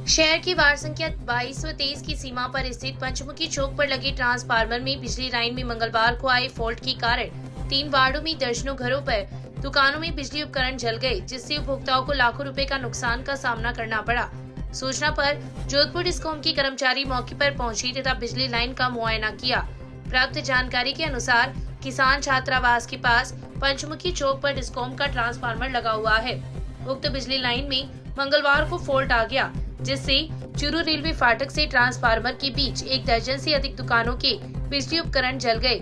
शहर की वार्ड संख्या 22 व 23 की सीमा पर स्थित पंचमुखी चौक पर लगे ट्रांसफार्मर में बिजली लाइन में मंगलवार को आए फॉल्ट के कारण 3 वार्डों में दर्जनों घरों पर दुकानों में बिजली उपकरण जल गए, जिससे उपभोक्ताओं को लाखों रुपए का नुकसान का सामना करना पड़ा। सूचना पर जोधपुर डिस्कॉम के कर्मचारी मौके पर पहुंची तथा बिजली लाइन का मुआयना किया। प्राप्त जानकारी के अनुसार किसान छात्रावास के पास पंचमुखी चौक पर डिस्कॉम का ट्रांसफार्मर लगा हुआ है। उक्त बिजली लाइन में मंगलवार को फॉल्ट आ गया, जिससे चूरू रेलवे फाटक से ट्रांसफार्मर के बीच 1 दर्जन से अधिक दुकानों के बिजली उपकरण जल गए।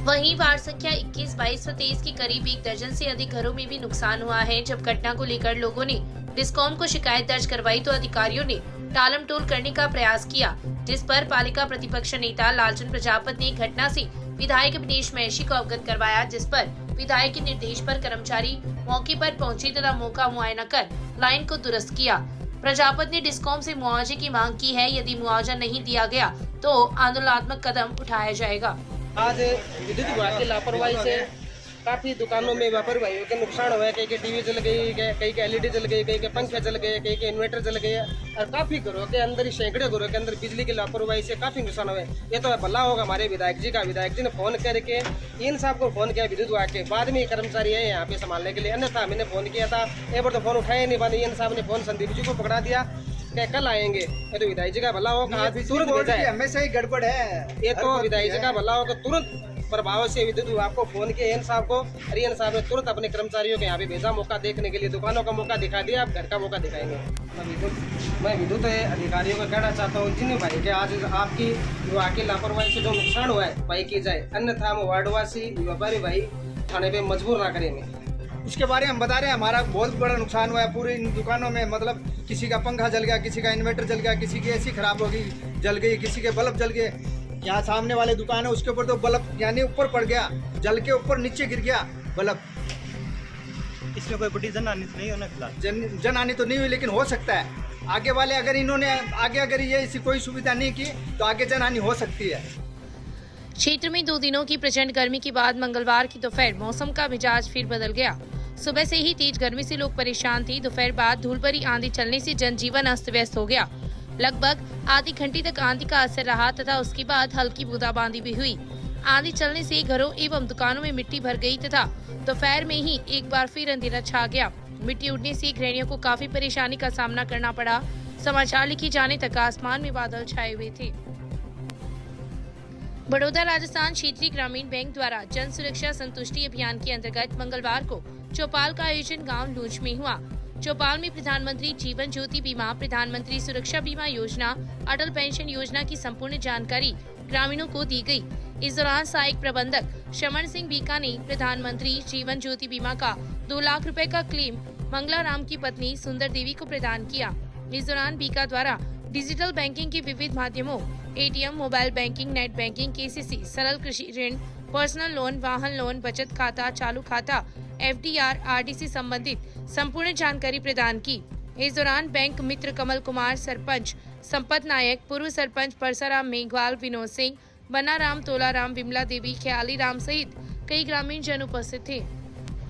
वहीं वार्ड संख्या 21, 22 व 23 के करीब 1 दर्जन से अधिक घरों में भी नुकसान हुआ है। जब घटना को लेकर लोगों ने डिस्कॉम को शिकायत दर्ज करवाई तो अधिकारियों ने टालम टोल करने का प्रयास किया, जिस पर पालिका प्रतिपक्ष नेता लालचंद प्रजापति ने घटना से विधायक विनेश महर्षि को अवगत करवाया, जिस पर विधायक के निर्देश पर कर्मचारी मौके पर पहुंचे तथा मौका मुआयना कर लाइन को दुरुस्त किया। प्रजापति ने डिस्कॉम से मुआवजे की मांग की है। यदि मुआवजा नहीं दिया गया तो आंदोलनात्मक कदम उठाया जाएगा। आज विद्युत विभाग की लापरवाही से काफी दुकानों में लापरवाही के नुकसान हुआ है। कहीं के टीवी जल गई, कहीं के एलईडी जल गई, कहीं के पंखे जल गए, कहीं के इन्वर्टर जल गए और काफी घरों के अंदर ही सैकड़ों घरों के अंदर बिजली की लापरवाही से काफी नुकसान हुए। ये तो भला होगा हमारे विधायक जी का। विधायक जी ने फोन करके इन साहब को फोन किया विद्युत विभाग के, बाद में कर्मचारी है यहाँ पे संभालने के लिए, अन्यथा मैंने फोन किया था, एक बार तो फोन उठाया नहीं। बाद इन साहब ने फोन संदीप जी को पकड़ा दिया कि कल आएंगे। ये तो विधायक जी का भला हो, तुरंत हमेशा ही गड़बड़ है। ये तो विधायक जी का भला हो, तुरंत प्रभाव से विद्युत विभाग को फोन किया एन साहब को, और एन साहब ने तुरंत अपने कर्मचारियों के यहाँ पे भेजा मौका देखने के लिए। दुकानों का मौका दिखा दिया, अब घर का मौका दिखाएंगे। मैं विद्युत अधिकारियों को कहना चाहता हूँ जिन भाई के आज आपकी विभाग की लापरवाही से जो नुकसान हुआ है भाई की जाए, अन्यथा हम वार्डवासी व्यापारी भाई थाने पे मजबूर ना करेंगे। उसके बारे में हम बता रहे हैं, हमारा बहुत बड़ा नुकसान हुआ है पूरी दुकानों में। मतलब किसी का पंखा जल गया, किसी का इन्वर्टर जल गया, किसी की एसी खराब हो गई जल गई, किसी के बल्ब जल गए। यहाँ सामने वाले दुकान है उसके ऊपर तो बल्ब यानी ऊपर पड़ गया, जल के ऊपर नीचे गिर गया बल्ब। इसमें कोई बड़ी जनहानि नहीं होना फिलहाल। जनहानि तो नहीं हुई, लेकिन हो सकता है आगे वाले अगर इन्होंने आगे अगर ये ऐसी कोई सुविधा नहीं की तो आगे जनहानि हो सकती है। क्षेत्र में 2 दिनों की प्रचंड गर्मी के बाद मंगलवार की दोपहर मौसम का मिजाज फिर बदल गया। सुबह से ही तेज गर्मी से लोग परेशान थे। दोपहर बाद धूल भरी आंधी चलने से जनजीवन अस्त व्यस्त हो गया। लगभग आधी घंटे तक आंधी का असर रहा तथा उसके बाद हल्की बूंदाबांदी भी हुई। आंधी चलने से घरों एवं दुकानों में मिट्टी भर गई तथा दोपहर में ही एक बार फिर अंधेरा छा गया। मिट्टी उड़ने से गृहिणियों को काफी परेशानी का सामना करना पड़ा। समाचार लिखे जाने तक आसमान में बादल छाए हुए थे। बड़ौदा राजस्थान क्षेत्रीय ग्रामीण बैंक द्वारा जन सुरक्षा संतुष्टि अभियान के अंतर्गत मंगलवार को चौपाल का आयोजन गांव लूंज में हुआ। चौपाल में प्रधानमंत्री जीवन ज्योति बीमा, प्रधानमंत्री सुरक्षा बीमा योजना, अटल पेंशन योजना की संपूर्ण जानकारी ग्रामीणों को दी गई। इस दौरान सहायक प्रबंधक शमन सिंह बीका ने प्रधानमंत्री जीवन ज्योति बीमा का 2 लाख रुपए का क्लेम मंगला राम की पत्नी सुंदर देवी को प्रदान किया। इस दौरान बीका द्वारा डिजिटल बैंकिंग के विविध माध्यमों ATM, mobile banking, net banking, KCC, सरल कृषि ऋण, पर्सनल लोन, वाहन लोन, बचत खाता, चालू खाता, एफडीआर, आरडी से संबंधित संपूर्ण जानकारी प्रदान की। इस दौरान बैंक मित्र कमल कुमार, सरपंच संपत नायक, पूर्व सरपंच परसाराम मेघवाल, विनोद सिंह, बनाराम, तोलाराम, विमला देवी, ख्याली राम सहित कई ग्रामीण जन उपस्थित थे।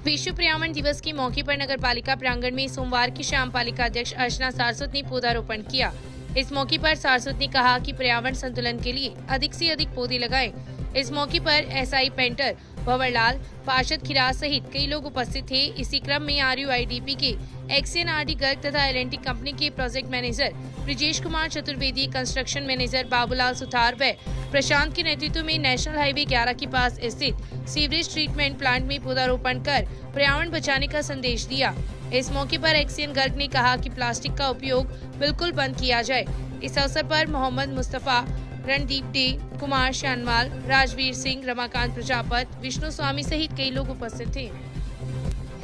विश्व पर्यावरण दिवस के मौके पर नगर पालिका प्रांगण में सोमवार की शाम पालिका अध्यक्ष अर्चना सारस्वत ने पौधारोपण किया। इस मौके पर सारस्वत ने कहा कि पर्यावरण संतुलन के लिए अधिक से अधिक पौधे लगाएं। इस मौके पर एसआई पेंटर भंवरलाल, पार्षद खिराज सहित कई लोग उपस्थित थे। इसी क्रम में आरयूआईडीपी के एक्सियन आरडी गर्ग तथा एलएनटी कंपनी के project manager Brijesh Kumar Chaturvedi, construction manager Babulal Suthar व प्रशांत के नेतृत्व में नेशनल हाईवे 11 के पास स्थित सीवरेज ट्रीटमेंट प्लांट में पौधारोपण कर पर्यावरण बचाने का संदेश दिया। इस मौके पर एक्सियन गर्ग ने कहा कि प्लास्टिक का उपयोग बिल्कुल बंद किया जाए। इस अवसर पर मोहम्मद मुस्तफा, रणदीप डे, कुमार शानवाल, राजवीर सिंह, रमाकांत प्रजापत, विष्णु स्वामी सहित कई लोग उपस्थित थे।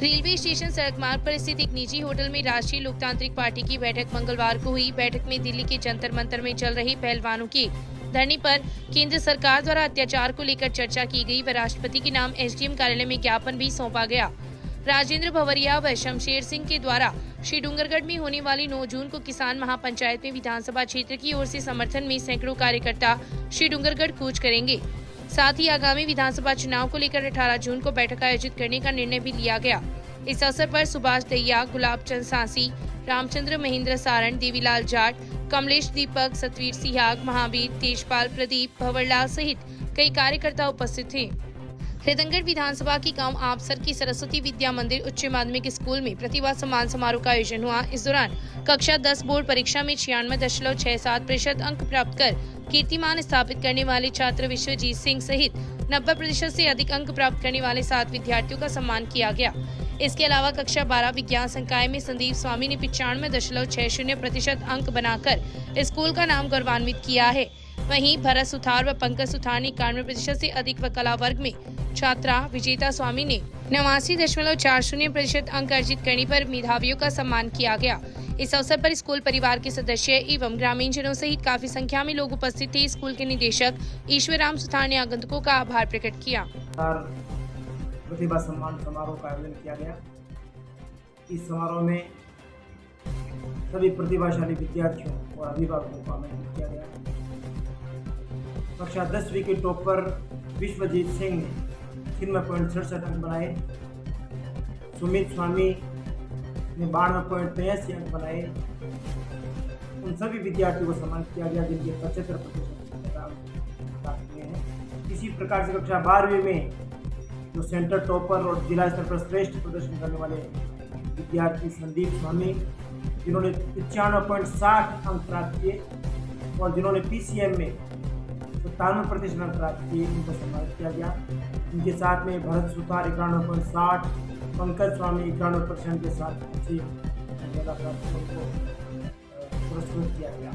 रेलवे स्टेशन सड़क मार्ग पर स्थित एक निजी होटल में राष्ट्रीय लोकतांत्रिक पार्टी की बैठक मंगलवार को हुई। बैठक में दिल्ली के जंतर मंतर में चल रही पहलवानों की धरने पर केंद्र सरकार द्वारा अत्याचार को लेकर चर्चा की गई व राष्ट्रपति के नाम एसडीएम कार्यालय में ज्ञापन भी सौंपा गया। राजेंद्र भवरिया व शमशेर सिंह के द्वारा श्री डूंगरगढ़ में होने वाली 9 जून को किसान महापंचायत में विधानसभा क्षेत्र की ओर से समर्थन में सैकड़ों कार्यकर्ता श्री डूंगरगढ़ कूच करेंगे। साथ ही आगामी विधानसभा चुनाव को लेकर 18 जून को बैठक आयोजित करने का निर्णय भी लिया गया। इस अवसर पर सुभाष दहिया, गुलाब चंद सांसी, रामचंद्र, महेंद्र सारण, देवीलाल जाट, कमलेश दीपक, सतवीर सिहाग, महावीर, तेजपाल, प्रदीप, भंवरलाल सहित कई कार्यकर्ता उपस्थित थे। रतनगढ़ विधानसभा की गांव आपसर की सरस्वती विद्या मंदिर उच्च माध्यमिक स्कूल में प्रतिभा सम्मान समारोह का आयोजन हुआ। इस दौरान कक्षा 10 बोर्ड परीक्षा में 96.67% अंक प्राप्त कर कीर्तिमान स्थापित करने वाले छात्र विश्वजीत सिंह सहित 90% से अधिक अंक प्राप्त करने वाले 7 विद्यार्थियों का सम्मान किया गया। इसके अलावा कक्षा 12 विज्ञान संकाय में संदीप स्वामी ने 95.60% अंक बनाकर स्कूल का नाम गौरवान्वित किया है। वहीं भरत सुथार व पंकज सुथार ने 91% से अधिक व कला वर्ग में छात्रा विजेता स्वामी ने 89.40% अंक अर्जित करने पर मेधावियों का सम्मान किया गया। इस अवसर पर स्कूल परिवार के सदस्य एवं ग्रामीण जनों सहित काफी संख्या में लोग उपस्थित थे। स्कूल के निदेशक ईश्वरराम सुथार ने आगंतुकों का आभार प्रकट किया। प्रतिभा सम्मान समारोह का आयोजन किया गया। इस समारोह में सभी प्रतिभाशाली विद्यार्थियों और अभिभावकों को आमंत्रित किया गया। कक्षा 10वीं के टॉपर विश्वजीत सिंह ने 93.67 अंक बनाए। सुमित स्वामी ने 92.83 अंक बनाए। उन सभी विद्यार्थियों को सम्मानित किया गया जिनके 75% प्राप्त हुए हैं। इसी प्रकार से कक्षा 12वीं में जो सेंटर टॉपर और जिला स्तर पर श्रेष्ठ प्रदर्शन करने वाले विद्यार्थी संदीप स्वामी, जिन्होंने 95.60 अंक प्राप्त किए और जिन्होंने PCM में 97% अंक प्राप्त किए, उनको सम्मानित किया गया। इनके साथ में भरत सुथार 91.60, पंकज स्वामी 91% के साथ अच्छे प्राप्त को पुरस्कृत किया गया।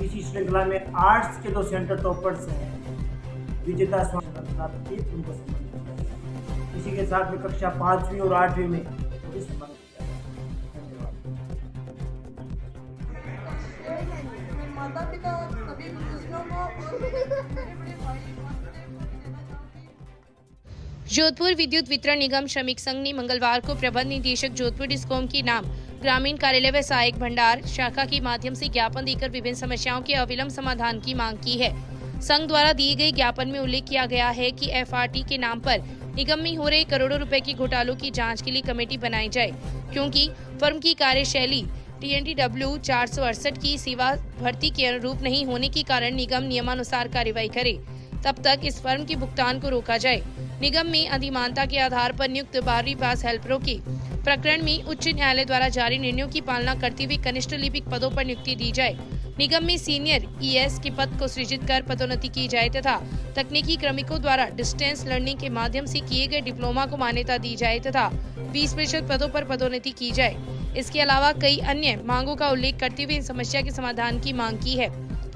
इसी श्रृंखला में आर्ट्स के 2 सेंटर टॉपर्स हैं, विजेता स्वामी प्राप्त किए, उनको सम्मानित किया गया। इसी के साथ में कक्षा 5वीं और 8वीं में भी सम्मानित किया गया। धन्यवाद। माता पिता सभी बुजुर्गों को और मेरे बड़े भाई जोधपुर विद्युत वितरण निगम श्रमिक संघ ने मंगलवार को प्रबंध निदेशक जोधपुर डिस्कॉम के नाम ग्रामीण कार्यालय व सहायक भंडार शाखा के माध्यम से ज्ञापन देकर विभिन्न समस्याओं के अविलंब समाधान की मांग की है। संघ द्वारा दिए गए ज्ञापन में उल्लेख किया गया है कि FRT के नाम पर निगम में हो रहे करोड़ों रुपए के घोटालों की जांच के लिए कमेटी बनाई जाए, क्योंकि फर्म की कार्यशैली TNTW 468 की सेवा भर्ती के अनुरूप नहीं होने के कारण निगम नियमानुसार कार्रवाई करे। तब तक इस फर्म के भुगतान को रोका जाए। निगम में अधिमानता के आधार पर नियुक्त 12वीं पास हेल्परों के प्रकरण में उच्च न्यायालय द्वारा जारी निर्णयों की पालना करते हुए कनिष्ठ लिपिक पदों पर नियुक्ति दी जाए। निगम में सीनियर ES के पद को सृजित कर पदोन्नति की जाए तथा तकनीकी क्रमिकों द्वारा डिस्टेंस लर्निंग के माध्यम से किए गए डिप्लोमा को मान्यता दी जाए तथा 20% पदों पर पदोन्नति की जाए। इसके अलावा कई अन्य मांगों का उल्लेख करते हुए इन समस्या के समाधान की मांग की है।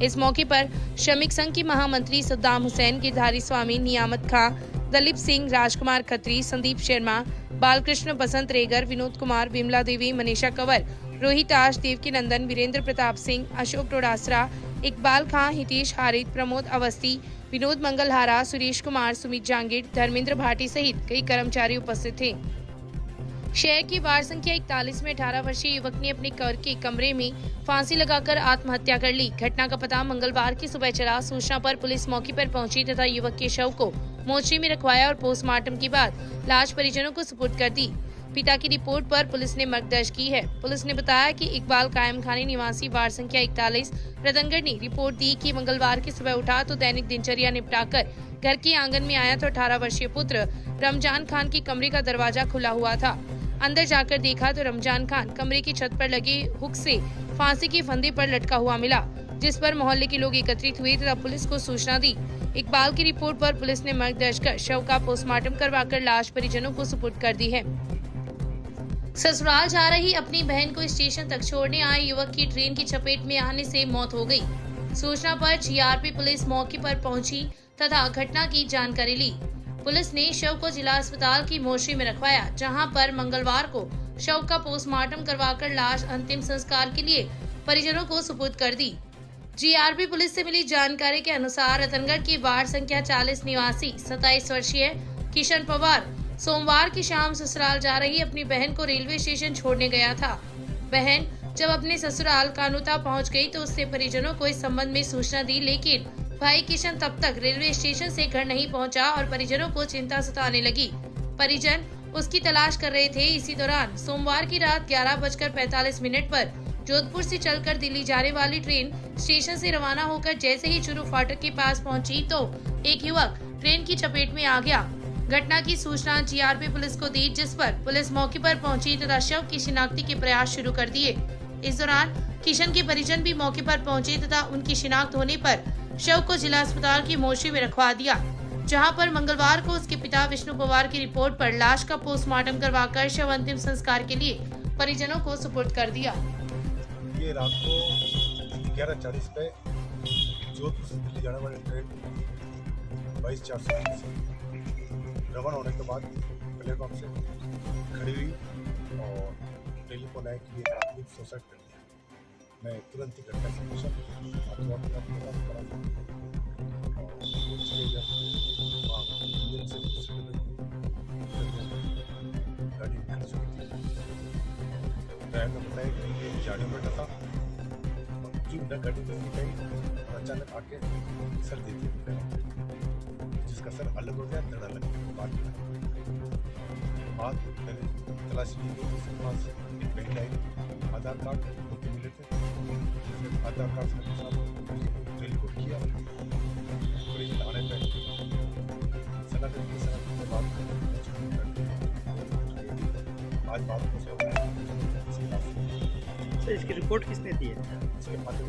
इस मौके पर श्रमिक संघ के महामंत्री सद्दाम हुसैन, गिरधारी स्वामी, नियामत खां, दलीप सिंह, राजकुमार खत्री, संदीप शर्मा, बालकृष्ण, बसंत रेगर, विनोद कुमार, विमला देवी, मनीषा कंवर, रोहित आश, देवकी नंदन, वीरेंद्र प्रताप सिंह, अशोक डोडासरा, इकबाल खां, हितेश हारित, प्रमोद अवस्थी, विनोद मंगलहारा, सुरेश कुमार, सुमित जांगिड़, धर्मेंद्र भाटी सहित कई कर्मचारी उपस्थित थे। शहर की वार्ड संख्या 41 में 18 वर्षीय युवक ने अपने घर के कमरे में फांसी लगाकर आत्महत्या कर ली। घटना का पता मंगलवार की सुबह चला। सूचना पर पुलिस मौके पर पहुंची तथा युवक के शव को मोर्चरी में रखवाया और पोस्टमार्टम के बाद लाश परिजनों को सुपुर्द कर दी। पिता की रिपोर्ट पर पुलिस ने मर्ग दर्ज की है। पुलिस ने बताया कि इकबाल कायम खानी निवासी वार्ड संख्या 41 रतनगढ़ ने रिपोर्ट दी कि मंगलवार की सुबह उठा तो दैनिक दिनचर्या निपटाकर घर के आंगन में आया तो 18 वर्षीय पुत्र रमजान खान के कमरे का दरवाजा खुला हुआ था। अंदर जाकर देखा तो रमजान खान कमरे की छत पर लगे हुक से फांसी के फंदे पर लटका हुआ मिला, जिस पर मोहल्ले के लोग एकत्रित हुए तथा पुलिस को सूचना दी। इकबाल की रिपोर्ट पर पुलिस ने मर्ग दर्ज कर शव का पोस्टमार्टम करवाकर लाश परिजनों को सुपुर्द कर दी है। ससुराल जा रही अपनी बहन को स्टेशन तक छोड़ने आए युवक की ट्रेन की चपेट में आने से मौत हो गई। सूचना पर GRP पुलिस मौके पर पहुंची तथा घटना की जानकारी ली। पुलिस ने शव को जिला अस्पताल की मोर्चरी में रखवाया, जहां पर मंगलवार को शव का पोस्टमार्टम करवाकर लाश अंतिम संस्कार के लिए परिजनों को सुपुर्द कर दी। GRP पुलिस से मिली जानकारी के अनुसार रतनगढ़ की वार्ड संख्या 40 निवासी 27 वर्षीय किशन पवार सोमवार की शाम ससुराल जा रही अपनी बहन को रेलवे स्टेशन छोड़ने गया था। बहन जब अपने ससुराल कानूता पहुंच गई तो उससे परिजनों को इस संबंध में सूचना दी, लेकिन भाई किशन तब तक रेलवे स्टेशन से घर नहीं पहुंचा और परिजनों को चिंता सताने लगी। परिजन उसकी तलाश कर रहे थे। इसी दौरान सोमवार की रात 11:45 पर जोधपुर से चलकर दिल्ली जाने वाली ट्रेन स्टेशन से रवाना होकर जैसे ही चुरू फाटक के पास पहुंची तो एक युवक ट्रेन की चपेट में आ गया। घटना की सूचना जीआरपी पुलिस को दी, जिस पर पुलिस मौके पर पहुंची तथा शव की शिनाख्ती के प्रयास शुरू कर दिए। इस दौरान किशन के परिजन भी मौके पर पहुंचे तथा उनकी शिनाख्त होने पर शव को जिला अस्पताल की मोर्चरी में रखवा दिया, जहां पर मंगलवार को उसके पिता विष्णु पवार की रिपोर्ट पर लाश का पोस्टमार्टम करवाकर शव अंतिम संस्कार के लिए परिजनों को सुपुर्द कर दिया। ये रात को 11:40 पे जोधपुर से दिल्ली जाने वाली ट्रेन 22:4 से रवाना होने के बाद प्लेटफॉर्म से खड़ी हुई और टेलीफोन आया कि ये आदमी सुसाइड कर लिया। मैं तुरंत ही घटना की पूछा गाड़ी खड़ी चुकी थी। ड्राइवर ने बताया कि ये झाड़ियों में बैठा था, जो गाड़ी में गई और अचानक आके सर दे दिया, जिसका सर अलग हो गया, धड़ अलग बाद मैंने तलाशी ली गई। उसके पास एक बैंक आई, आधार कार्ड उनके मिले थे, आधार कार्ड के साथ रिपोर्ट किया। पुलिस थाने पे सनद के बाद आज बात को सर इसकी रिपोर्ट किसने दी है? इसके माध्यम